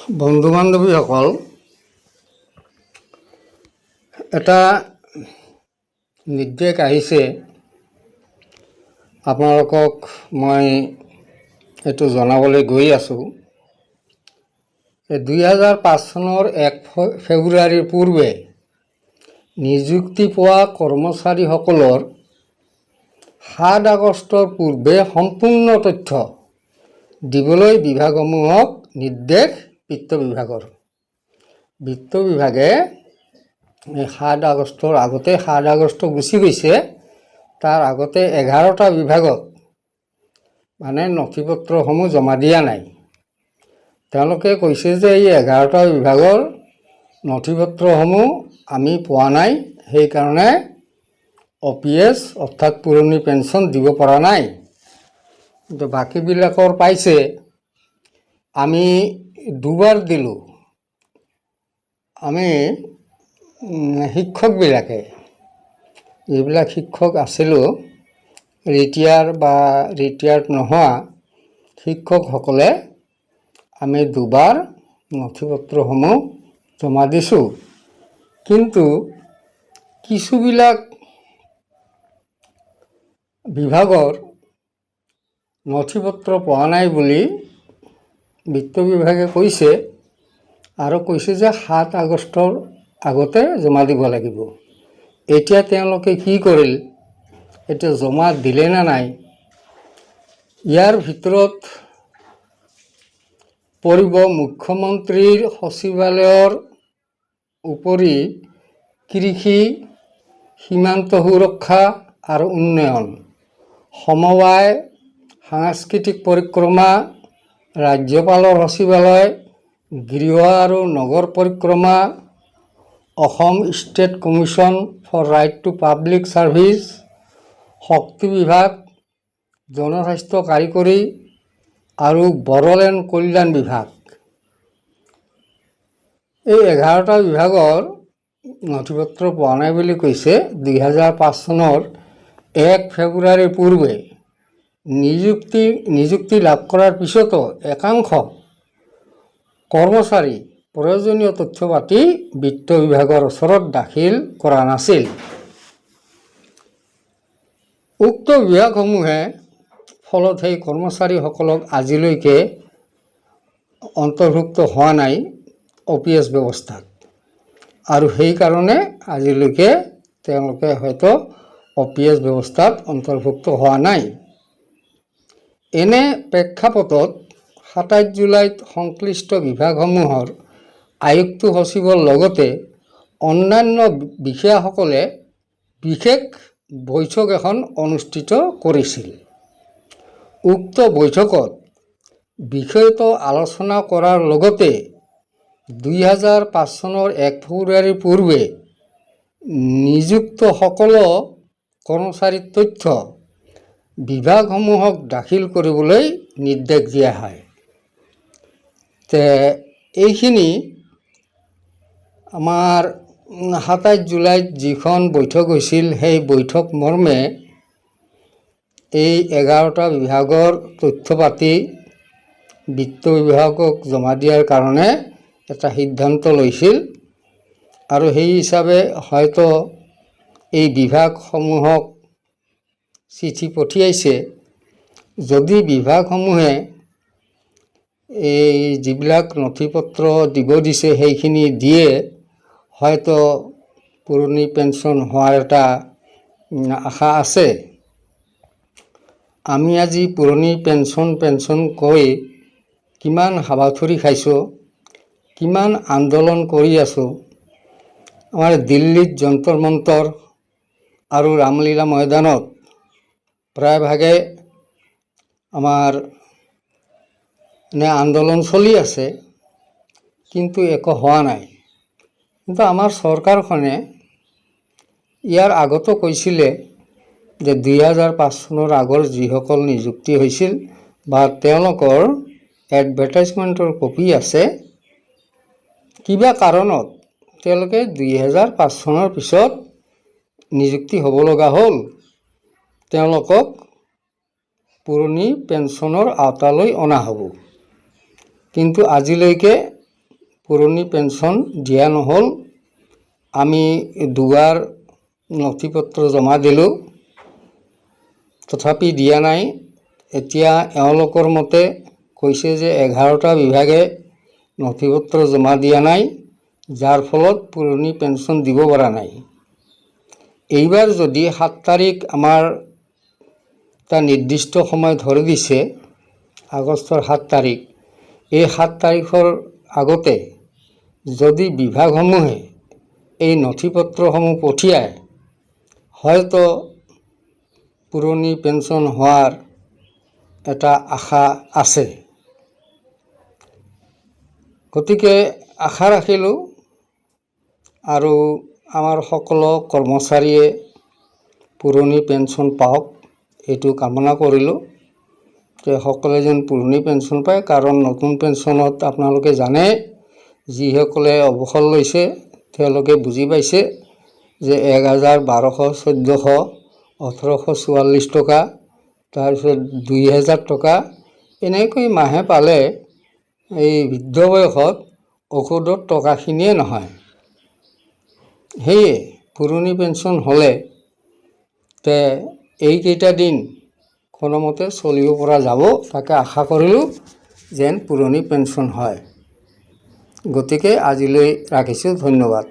বন্ধু বান্ধৱীসকল, এটা নিৰ্দেশ আহিছে, আপোনালোকক মই এইটো জনাবলৈ গৈ আছোঁ। 2005 চনৰ 1 ফেব্ৰুৱাৰীৰ পূৰ্বে নিযুক্তি পোৱা কৰ্মচাৰীসকলৰ 7 আগষ্টৰ পূৰ্বে সম্পূৰ্ণ তথ্য দিবলৈ বিভাগসমূহক নিৰ্দেশ বিত্ত বিভাগৰ। বিত্ত বিভাগে 7 আগষ্টৰ আগতে 7 আগষ্ট গুচি গৈছে, তাৰ আগতে 11টা বিভাগত মানে নথিপত্ৰসমূহ জমা দিয়া নাই। তেওঁলোকে কৈছে যে এই 11টা বিভাগৰ নথিপত্ৰসমূহ আমি পোৱা নাই, সেইকাৰণে OPS অৰ্থাৎ পুৰণি পেঞ্চন দিব পৰা নাই। কিন্তু বাকীবিলাকৰ পাইছে। আমি দুবাৰ দিলোঁ। আমি শিক্ষকবিলাকে, যিবিলাক শিক্ষক আছিলোঁ, ৰিটায়াৰ্ড নোহোৱা শিক্ষকসকলে আমি দুবাৰ নথিপত্ৰসমূহ জমা দিছোঁ। কিন্তু কিছুবিলাক বিভাগৰ নথিপত্ৰ পোৱা নাই বুলি বিত্ত বিভাগে কৈছে, আৰু কৈছে যে 7 আগষ্টৰ আগতে জমা দিব লাগিব। এতিয়া তেওঁলোকে কি কৰিল, এতিয়া জমা দিলে না নাই? ইয়াৰ ভিতৰত পৰিব মুখ্যমন্ত্ৰীৰ সচিবালয়ৰ উপৰি কৃষি, সীমান্ত সুৰক্ষা আৰু উন্নয়ন, সমবায়, সাংস্কৃতিক পৰিক্ৰমা, ৰাজ্যপালৰ সচিবালয়, গৃহ আৰু নগৰ পৰিক্ৰমা, Assam state commission for right to public services, শক্তি বিভাগ, জনস্বাস্থ্য কাৰিকৰী আৰু বড়োলেণ্ড কল্যাণ বিভাগ। এই 11টা বিভাগৰ নথিপত্ৰ পোৱা নাই বুলি কৈছে। 2005 চনৰ 1 ফেব্ৰুৱাৰীৰ পূৰ্বে নিযুক্তি লাভ কৰাৰ পিছতো একাংশ কৰ্মচাৰী প্ৰয়োজনীয় তথ্য পাতি বিত্ত বিভাগৰ ওচৰত দাখিল কৰা নাছিল। উক্ত বিভাগসমূহে ফলত সেই কৰ্মচাৰীসকলক আজিলৈকে অন্তৰ্ভুক্ত হোৱা নাই OPS ব্যৱস্থাত, আৰু সেইকাৰণে আজিলৈকে তেওঁলোকে হয়তো OPS ব্যৱস্থাত অন্তৰ্ভুক্ত হোৱা নাই। এনে প্ৰেক্ষাপটত 27 জুলাইত সংশ্লিষ্ট বিভাগসমূহৰ আয়ুক্ত সচিবৰ লগতে অন্যান্য বিষয়াসকলে বিশেষ বৈঠক এখন অনুষ্ঠিত কৰিছিল। উক্ত বৈঠকত বিষয়টো আলোচনা কৰাৰ লগতে 2005 চনৰ 1 ফেব্ৰুৱাৰীৰ পূৰ্বে নিযুক্ত সকলো কৰ্মচাৰীৰ তথ্য বিভাগসমূহক দাখিল কৰিবলৈ নিৰ্দেশ দিয়া হয়। এইখিনি আমাৰ 27 জুলাইত যিখন বৈঠক হৈছিল, সেই বৈঠক মৰ্মে এই 11টা বিভাগৰ তথ্য পাতি বিত্ত বিভাগক জমা দিয়াৰ কাৰণে এটা সিদ্ধান্ত লৈছিল, আৰু সেই হিচাপে হয়তো এই বিভাগসমূহক চিঠি পঠিয়াইছে। যদি বিভাগসমূহে এই যিবিলাক নথিপত্ৰ দিব দিছে সেইখিনি দিয়ে, হয়তো পুৰণি পেঞ্চন হোৱাৰ এটা আশা আছে। আমি আজি পুৰণি পেঞ্চন কৈ কিমান হাবাথুৰি খাইছোঁ, কিমান আন্দোলন কৰি আছোঁ। আমাৰ দিল্লীত যন্তৰ মন্তৰ আৰু ৰামলীলা ময়দানত প্ৰায়ভাগে আমাৰ আন্দোলন চলি আছে, কিন্তু একো হোৱা নাই। কিন্তু আমাৰ চৰকাৰখনে ইয়াৰ আগতো কৈছিলে যে 2005 চনৰ আগৰ যিসকল নিযুক্তি হৈছিল বা তেওঁলোকৰ এডভাৰটাইজমেণ্টৰ কপি আছে, কিবা কাৰণত তেওঁলোকে 2005 চনৰ পিছত নিযুক্তি হ'ব লগা হ'ল, তেওঁলোকক পুৰণি পেঞ্চনৰ আওতালৈ অনা হ'ব। কিন্তু আজিলৈকে পুৰণি পেঞ্চন দিয়া নহ'ল। আমি দুবাৰ নথি পত্ৰ জমা দিলোঁ, তথাপি দিয়া নাই। এতিয়া এওঁলোকৰ মতে কৈছে যে 11টা বিভাগে নথি পত্ৰ জমা দিয়া নাই, যাৰ ফলত পুৰণি পেঞ্চন দিব পৰা নাই। এইবাৰ যদি 7 তাৰিখ আমাৰ এটা নিৰ্দিষ্ট সময় ধৰি দিছে, আগষ্টৰ 7 তাৰিখ, এই 7 তাৰিখৰ আগতে যদি বিভাগসমূহে এই নথি পত্ৰসমূহ পঠিয়ায়, হয়তো পুৰণি পেঞ্চন হোৱাৰ এটা আশা আছে। গতিকে আশা ৰাখিলোঁ আৰু আমাৰ সকলো কৰ্মচাৰীয়ে পুৰণি পেঞ্চন পাওক, এইটো কামনা কৰিলোঁ যে সকলোৱে যেন পুৰণি পেঞ্চন পায়। কাৰণ নতুন পেঞ্চনত আপোনালোকে জানে, যিসকলে অৱসৰ লৈছে তেওঁলোকে বুজি পাইছে যে 11,1200, 1,444 টকা, তাৰপিছত 2,000 টকা এনেকৈ মাহে পালে এই বৃদ্ধ বয়সত ঔষধৰ টকাখিনিয়ে নহয়। সেয়ে পুৰণি পেঞ্চন হ'লে এইকেইটা দিন কোনোমতে চলিব পৰা যাব, তাকে আশা কৰিলোঁ যেন পুৰণি পেঞ্চন হয়। গতিকে আজিলৈ ৰাখিছোঁ, ধন্যবাদ।